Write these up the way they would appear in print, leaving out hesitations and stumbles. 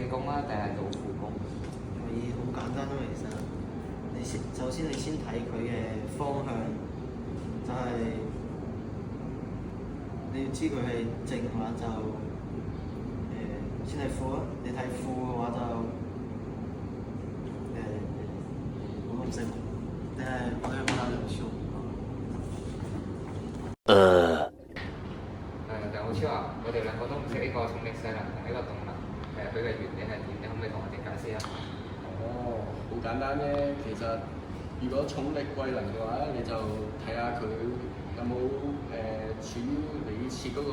工啊，定係做輔工？係好簡單咯，其實首先你先睇佢嘅方向，就係、你要知佢係正嘅話就先係負咯，你睇負嘅話就我唔識，但係我有冇打兩次？就好似話，我哋兩個都唔識呢個重力勢能同呢個動能，佢嘅原理係點？你可唔可以同我哋解釋下？哦，好簡單啫。其實如果重力位能嘅話，你就睇下佢有冇處於你設嗰個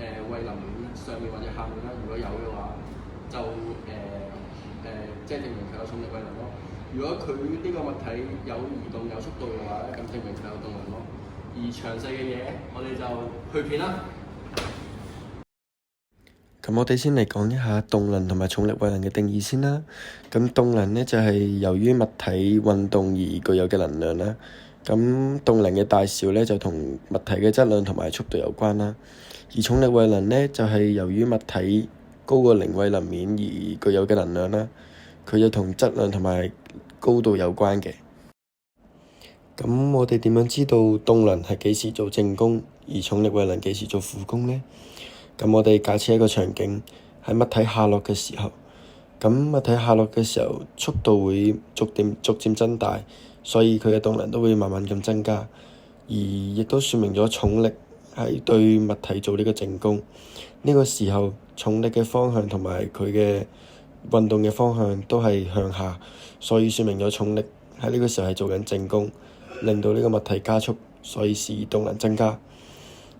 位能上面或者下面啦。如果有嘅話，就即係證明佢有重力位能咯。如果佢呢個物體有移動有速度嘅話，咁證明佢有動能咯。而詳細嘅嘢，我哋就去片啦。咁我哋先嚟講一下動能同埋重力位能嘅定義先啦。咁動能呢，就係由於物體運動而具有嘅能量啦。咁動能嘅大小呢，就同物體嘅質量同埋速度有關啦。而重力位能呢，就係由於物體高過零位能面而具有嘅能量啦。佢就同質量同埋高度有關嘅。咁我哋點樣知道動能係幾時做正功，而重力位能幾時做負功呢？咁我哋假設一個場景，喺物體下落嘅時候，咁物體下落嘅時候，速度會逐漸增大，所以佢嘅動能都會慢慢咁增加，而亦都說明咗重力係對物體做呢個正功。呢個時候，重力嘅方向同埋佢嘅運動嘅方向都係向下，所以說明咗重力喺呢個時候係做緊正功，令到呢個物體加速，所以使動能增加。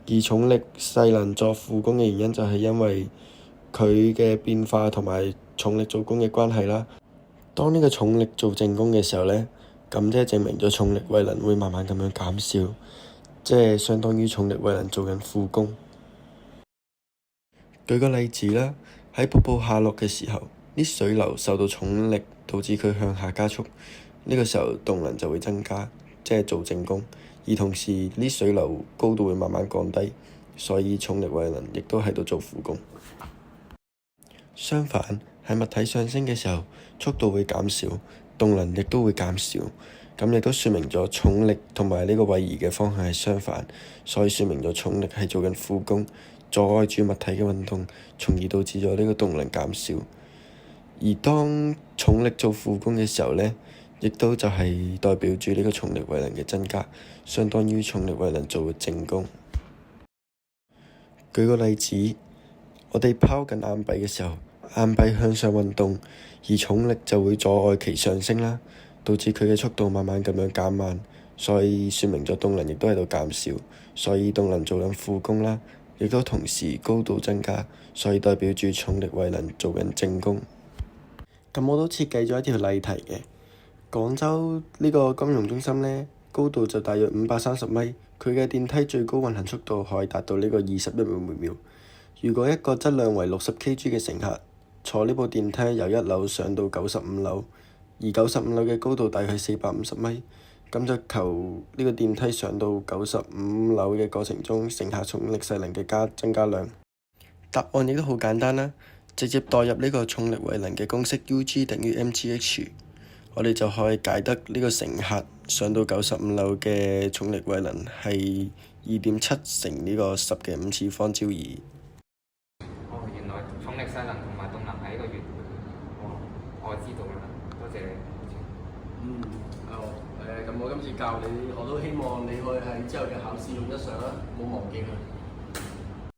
而重力勢能作負功嘅原因就係因為佢嘅變化同埋重力做功嘅關係啦。當呢個重力做正功嘅時候呢，咁即係證明咗重力位能會慢慢咁樣減少，即係相當於重力位能做緊負功。舉個例子啦，喺瀑布下落嘅時候，啲水流受到重力導致佢向下加速，呢個時候動能就會增加，即係做正功。而同時，啲水流高度會慢慢降低，所以重力位能亦都喺度做負功。相反，喺物體上升嘅時候，速度會減少，動能亦都會減少，咁亦都說明咗重力同埋呢個位移嘅方向係相反，所以說明咗重力係做緊負功，阻礙住物體嘅運動，從而導致咗呢個動能減少。而當重力做負功嘅時候呢，亦都就係代表住呢個重力位能嘅增加，相當於重力位能做正功。舉個例子，我哋拋緊硬幣嘅時候，硬幣向上運動，而重力就會阻礙其上升啦，導致佢嘅速度慢慢咁樣減慢，所以說明咗動能亦都喺度減少，所以動能做緊負功啦，亦都同時高度增加，所以代表住重力位能做緊正功。咁我都設計咗一條例題嘅。廣州呢個金融中心呢，高度就大約530米，佢嘅電梯最高運行速度可以達到呢個21秒每秒。如果一個質量為60 kg 嘅乘客坐呢部電梯由1樓上到95樓，而95樓嘅高度大概係450米，咁就求呢個電梯上到95樓嘅過程中，乘客重力勢能嘅增加量。答案亦都好簡單啦，直接代入呢個重力位能嘅公式 UG 等於 mgh。我哋就可以解得呢個乘客上到95樓嘅重力位能係2.7乘呢個10嘅5次方焦耳。哦，原來重力勢能同埋動能係一個原理。哦，我知道啦，多謝你。咁我今次教你，我都希望你可以喺之後嘅考試用得上啦，唔好忘記佢。